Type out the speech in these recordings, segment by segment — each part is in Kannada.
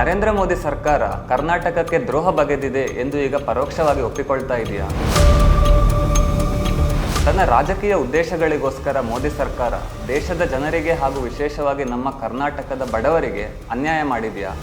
ನರೇಂದ್ರ ಮೋದಿ ಸರ್ಕಾರ ಕರ್ನಾಟಕಕ್ಕೆ ದ್ರೋಹ ಬಗೆದಿದೆ ಎಂದು ಈಗ ಪರೋಕ್ಷವಾಗಿ ಒಪ್ಪಿಕೊಳ್ತಾ ಇದೆಯಾ? ತನ್ನ ರಾಜಕೀಯ ಉದ್ದೇಶಗಳಿಗೋಸ್ಕರ ಮೋದಿ ಸರ್ಕಾರ ದೇಶದ ಜನರಿಗೆ ಹಾಗೂ ವಿಶೇಷವಾಗಿ ನಮ್ಮ ಕರ್ನಾಟಕದ ಬಡವರಿಗೆ ಅನ್ಯಾಯ ಮಾಡಿದೆಯಾ?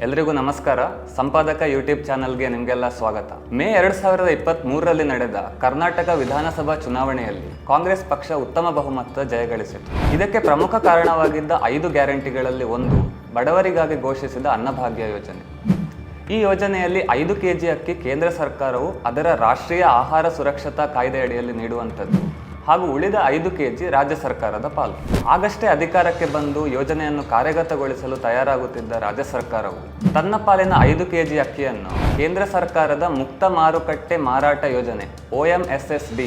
ಎಲ್ರಿಗೂ ನಮಸ್ಕಾರ. ಸಂಪಾದಕ ಯೂಟ್ಯೂಬ್ ಚಾನಲ್ಗೆ ನಿಮಗೆಲ್ಲ ಸ್ವಾಗತ. ಮೇ 2023ರಲ್ಲಿ ನಡೆದ ಕರ್ನಾಟಕ ವಿಧಾನಸಭಾ ಚುನಾವಣೆಯಲ್ಲಿ ಕಾಂಗ್ರೆಸ್ ಪಕ್ಷ ಉತ್ತಮ ಬಹುಮತ ಜಯಗಳಿಸಿತು. ಇದಕ್ಕೆ ಪ್ರಮುಖ ಕಾರಣವಾಗಿದ್ದ 5 ಗ್ಯಾರಂಟಿಗಳಲ್ಲಿ ಒಂದು ಬಡವರಿಗಾಗಿ ಘೋಷಿಸಿದ ಅನ್ನಭಾಗ್ಯ ಯೋಜನೆ. ಈ ಯೋಜನೆಯಲ್ಲಿ 5 ಕೆಜಿ ಅಕ್ಕಿ ಕೇಂದ್ರ ಸರ್ಕಾರವು ಅದರ ರಾಷ್ಟ್ರೀಯ ಆಹಾರ ಸುರಕ್ಷತಾ ಕಾಯ್ದೆಯಡಿಯಲ್ಲಿ ನೀಡುವಂಥದ್ದು ಹಾಗೂ ಉಳಿದ 5 ಕೆಜಿ ರಾಜ್ಯ ಸರ್ಕಾರದ ಪಾಲು. ಆಗಷ್ಟೇ ಅಧಿಕಾರಕ್ಕೆ ಬಂದು ಯೋಜನೆಯನ್ನು ಕಾರ್ಯಗತಗೊಳಿಸಲು ತಯಾರಾಗುತ್ತಿದ್ದ ರಾಜ್ಯ ಸರ್ಕಾರವು ತನ್ನ ಪಾಲಿನ 5 ಕೆಜಿ ಅಕ್ಕಿಯನ್ನು ಕೇಂದ್ರ ಸರ್ಕಾರದ ಮುಕ್ತ ಮಾರುಕಟ್ಟೆ ಮಾರಾಟ ಯೋಜನೆ OMSSB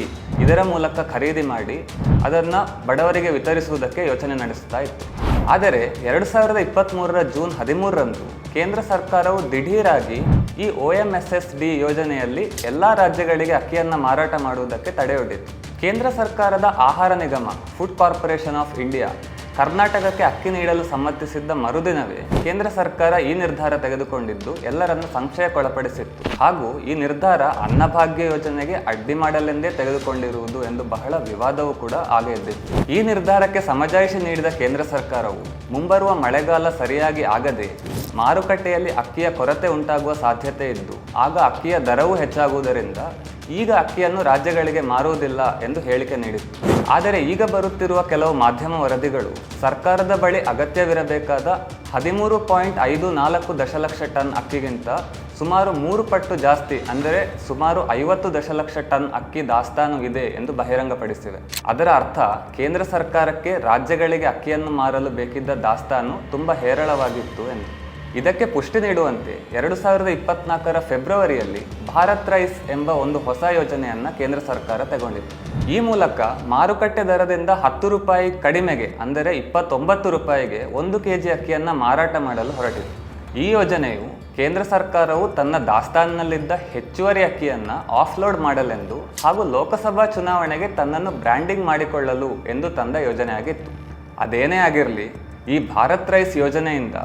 ಇದರ ಮೂಲಕ ಖರೀದಿ ಮಾಡಿ ಅದನ್ನು ಬಡವರಿಗೆ ವಿತರಿಸುವುದಕ್ಕೆ ಯೋಚನೆ ನಡೆಸ್ತಾ ಇತ್ತು. ಆದರೆ 2023ರ ಜೂನ್ 13ರಂದು ಕೇಂದ್ರ ಸರ್ಕಾರವು ದಿಢೀರಾಗಿ ಈ OMSSB ಯೋಜನೆಯಲ್ಲಿ ಎಲ್ಲ ರಾಜ್ಯಗಳಿಗೆ ಅಕ್ಕಿಯನ್ನು ಮಾರಾಟ ಮಾಡುವುದಕ್ಕೆ ತಡೆಯೊಡ್ಡಿತು. ಕೇಂದ್ರ ಸರ್ಕಾರದ ಆಹಾರ ನಿಗಮ ಫುಡ್ ಕಾರ್ಪೊರೇಷನ್ ಆಫ್ ಇಂಡಿಯಾ ಕರ್ನಾಟಕಕ್ಕೆ ಅಕ್ಕಿ ನೀಡಲು ಸಮ್ಮತಿಸಿದ್ದ ಮರುದಿನವೇ ಕೇಂದ್ರ ಸರ್ಕಾರ ಈ ನಿರ್ಧಾರ ತೆಗೆದುಕೊಂಡಿದ್ದು ಎಲ್ಲರನ್ನು ಸಂಶಯಕ್ಕೊಳಪಡಿಸಿತ್ತು. ಹಾಗೂ ಈ ನಿರ್ಧಾರ ಅನ್ನಭಾಗ್ಯ ಯೋಜನೆಗೆ ಅಡ್ಡಿ ಮಾಡಲೆಂದೇ ತೆಗೆದುಕೊಂಡಿರುವುದು ಎಂದು ಬಹಳ ವಿವಾದವೂ ಕೂಡ ಆಗೇ ಎದ್ದಿತ್ತು. ಈ ನಿರ್ಧಾರಕ್ಕೆ ಸಮಜಾಯಿಷಿ ನೀಡಿದ ಕೇಂದ್ರ ಸರ್ಕಾರವು ಮುಂಬರುವ ಮಳೆಗಾಲ ಸರಿಯಾಗಿ ಆಗದೆ ಮಾರುಕಟ್ಟೆಯಲ್ಲಿ ಅಕ್ಕಿಯ ಕೊರತೆ ಉಂಟಾಗುವ ಸಾಧ್ಯತೆ ಇದ್ದು ಆಗ ಅಕ್ಕಿಯ ದರವೂ ಹೆಚ್ಚಾಗುವುದರಿಂದ ಈಗ ಅಕ್ಕಿಯನ್ನು ರಾಜ್ಯಗಳಿಗೆ ಮಾರುವುದಿಲ್ಲ ಎಂದು ಹೇಳಿಕೆ ನೀಡಿತ್ತು. ಆದರೆ ಈಗ ಬರುತ್ತಿರುವ ಕೆಲವು ಮಾಧ್ಯಮ ವರದಿಗಳು ಸರ್ಕಾರದ ಬಳಿ ಅಗತ್ಯವಿರಬೇಕಾದ 13.54 ದಶಲಕ್ಷ ಟನ್ ಅಕ್ಕಿಗಿಂತ ಸುಮಾರು 3 ಪಟ್ಟು ಜಾಸ್ತಿ ಅಂದರೆ ಸುಮಾರು 50 ದಶಲಕ್ಷ ಟನ್ ಅಕ್ಕಿ ದಾಸ್ತಾನು ಇದೆ ಎಂದು ಬಹಿರಂಗಪಡಿಸಿವೆ. ಅದರ ಅರ್ಥ ಕೇಂದ್ರ ಸರ್ಕಾರಕ್ಕೆ ರಾಜ್ಯಗಳಿಗೆ ಅಕ್ಕಿಯನ್ನು ಮಾರಲು ಬೇಕಿದ್ದ ದಾಸ್ತಾನು ತುಂಬ ಹೇರಳವಾಗಿತ್ತು ಎಂದು. ಇದಕ್ಕೆ ಪುಷ್ಟಿ ನೀಡುವಂತೆ 2024ರ ಫೆಬ್ರವರಿಯಲ್ಲಿ ಭಾರತ್ ರೈಸ್ ಎಂಬ ಒಂದು ಹೊಸ ಯೋಜನೆಯನ್ನು ಕೇಂದ್ರ ಸರ್ಕಾರ ತಗೊಂಡಿತ್ತು. ಈ ಮೂಲಕ ಮಾರುಕಟ್ಟೆ ದರದಿಂದ 10 ರೂಪಾಯಿ ಕಡಿಮೆಗೆ ಅಂದರೆ 29 ರೂಪಾಯಿಗೆ 1 ಕೆಜಿ ಅಕ್ಕಿಯನ್ನು ಮಾರಾಟ ಮಾಡಲು ಹೊರಟಿತು. ಈ ಯೋಜನೆಯು ಕೇಂದ್ರ ಸರ್ಕಾರವು ತನ್ನ ದಾಸ್ತಾನಿನಲ್ಲಿದ್ದ ಹೆಚ್ಚುವರಿ ಅಕ್ಕಿಯನ್ನು ಆಫ್ಲೋಡ್ ಮಾಡಲೆಂದು ಹಾಗೂ ಲೋಕಸಭಾ ಚುನಾವಣೆಗೆ ತನ್ನನ್ನು ಬ್ರ್ಯಾಂಡಿಂಗ್ ಮಾಡಿಕೊಳ್ಳಲು ಎಂದು ತಂದ ಯೋಜನೆಯಾಗಿತ್ತು. ಅದೇನೇ ಆಗಿರಲಿ, ಈ ಭಾರತ್ ರೈಸ್ ಯೋಜನೆಯಿಂದ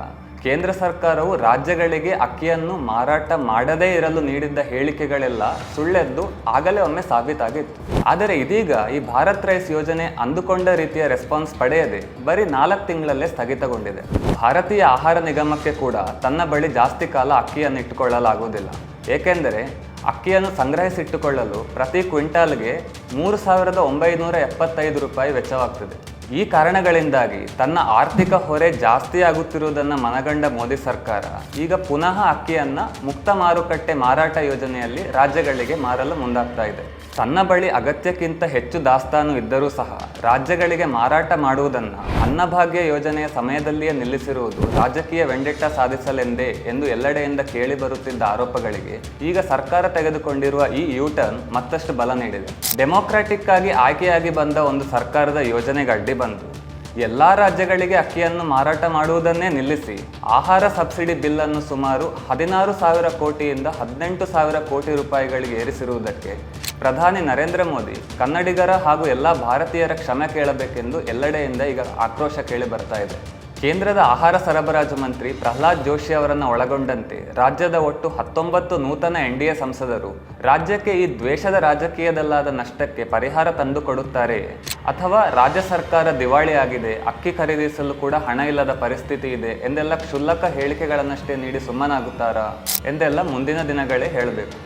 ಕೇಂದ್ರ ಸರ್ಕಾರವು ರಾಜ್ಯಗಳಿಗೆ ಅಕ್ಕಿಯನ್ನು ಮಾರಾಟ ಮಾಡದೇ ಇರಲು ನೀಡಿದ್ದ ಹೇಳಿಕೆಗಳೆಲ್ಲ ಸುಳ್ಳೆದ್ದು ಆಗಲೇ ಒಮ್ಮೆ ಸಾಬೀತಾಗಿತ್ತು. ಆದರೆ ಇದೀಗ ಈ ಭಾರತ್ ರೈಸ್ ಯೋಜನೆ ಅಂದುಕೊಂಡ ರೀತಿಯ ರೆಸ್ಪಾನ್ಸ್ ಪಡೆಯದೆ ಬರೀ 4 ತಿಂಗಳಲ್ಲೇ ಸ್ಥಗಿತಗೊಂಡಿದೆ. ಭಾರತೀಯ ಆಹಾರ ನಿಗಮಕ್ಕೆ ಕೂಡ ತನ್ನ ಬಳಿ ಜಾಸ್ತಿ ಕಾಲ ಅಕ್ಕಿಯನ್ನು ಇಟ್ಟುಕೊಳ್ಳಲಾಗುವುದಿಲ್ಲ. ಏಕೆಂದರೆ ಅಕ್ಕಿಯನ್ನು ಸಂಗ್ರಹಿಸಿಟ್ಟುಕೊಳ್ಳಲು ಪ್ರತಿ ಕ್ವಿಂಟಾಲ್ಗೆ 3,975 ರೂಪಾಯಿ ವೆಚ್ಚವಾಗ್ತದೆ. ಈ ಕಾರಣಗಳಿಂದಾಗಿ ತನ್ನ ಆರ್ಥಿಕ ಹೊರೆ ಜಾಸ್ತಿ ಆಗುತ್ತಿರುವುದನ್ನು ಮನಗಂಡ ಮೋದಿ ಸರ್ಕಾರ ಈಗ ಪುನಃ ಅಕ್ಕಿಯನ್ನು ಮುಕ್ತ ಮಾರುಕಟ್ಟೆ ಮಾರಾಟ ಯೋಜನೆಯಲ್ಲಿ ರಾಜ್ಯಗಳಿಗೆ ಮಾರಲು ಮುಂದಾಗ್ತಾ ಇದೆ. ತನ್ನ ಬಳಿ ಅಗತ್ಯಕ್ಕಿಂತ ಹೆಚ್ಚು ದಾಸ್ತಾನು ಇದ್ದರೂ ಸಹ ರಾಜ್ಯಗಳಿಗೆ ಮಾರಾಟ ಮಾಡುವುದನ್ನು ಅನ್ನಭಾಗ್ಯ ಯೋಜನೆಯ ಸಮಯದಲ್ಲಿಯೇ ನಿಲ್ಲಿಸಿರುವುದು ರಾಜಕೀಯ ವೆಂಡೆಟ್ಟ ಸಾಧಿಸಲೆಂದೇ ಎಂದು ಎಲ್ಲೆಡೆಯಿಂದ ಕೇಳಿ ಬರುತ್ತಿದ್ದ ಆರೋಪಗಳಿಗೆ ಈಗ ಸರ್ಕಾರ ತೆಗೆದುಕೊಂಡಿರುವ ಈ ಯೂಟರ್ನ್ ಮತ್ತಷ್ಟು ಬಲ ನೀಡಿದೆ. ಡೆಮೊಕ್ರಾಟಿಕ್ ಆಗಿ ಆಯ್ಕೆಯಾಗಿ ಬಂದ ಒಂದು ಸರ್ಕಾರದ ಯೋಜನೆಗೆ ಅಡ್ಡಿ ಬಂದು ಎಲ್ಲ ರಾಜ್ಯಗಳಿಗೆ ಅಕ್ಕಿಯನ್ನು ಮಾರಾಟ ಮಾಡುವುದನ್ನೇ ನಿಲ್ಲಿಸಿ ಆಹಾರ ಸಬ್ಸಿಡಿ ಬಿಲ್ಲನ್ನು ಸುಮಾರು 16,000 ಕೋಟಿಯಿಂದ 18,000 ಕೋಟಿ ರೂಪಾಯಿಗಳಿಗೆ ಏರಿಸಿರುವುದಕ್ಕೆ ಪ್ರಧಾನಿ ನರೇಂದ್ರ ಮೋದಿ ಕನ್ನಡಿಗರ ಹಾಗೂ ಎಲ್ಲ ಭಾರತೀಯರ ಕ್ಷಮೆ ಕೇಳಬೇಕೆಂದು ಎಲ್ಲೆಡೆಯಿಂದ ಈಗ ಆಕ್ರೋಶ ಕೇಳಿ ಬರ್ತಾ ಇದೆ. ಕೇಂದ್ರದ ಆಹಾರ ಸರಬರಾಜು ಮಂತ್ರಿ ಪ್ರಹ್ಲಾದ್ ಜೋಶಿ ಅವರನ್ನು ಒಳಗೊಂಡಂತೆ ರಾಜ್ಯದ ಒಟ್ಟು 19 ನೂತನ NDA ಸಂಸದರು ರಾಜ್ಯಕ್ಕೆ ಈ ದ್ವೇಷದ ರಾಜಕೀಯದಲ್ಲಾದ ನಷ್ಟಕ್ಕೆ ಪರಿಹಾರ ತಂದು ಕೊಡುತ್ತಾರೆಯೇ ಅಥವಾ ರಾಜ್ಯ ಸರ್ಕಾರ ದಿವಾಳಿಯಾಗಿದೆ, ಅಕ್ಕಿ ಖರೀದಿಸಲು ಕೂಡ ಹಣ ಇಲ್ಲದ ಪರಿಸ್ಥಿತಿ ಇದೆ ಎಂದೆಲ್ಲ ಕ್ಷುಲ್ಲಕ ಹೇಳಿಕೆಗಳನ್ನಷ್ಟೇ ನೀಡಿ ಸುಮ್ಮನಾಗುತ್ತಾರಾ ಎಂದೆಲ್ಲ ಮುಂದಿನ ದಿನಗಳೇ ಹೇಳಬೇಕು.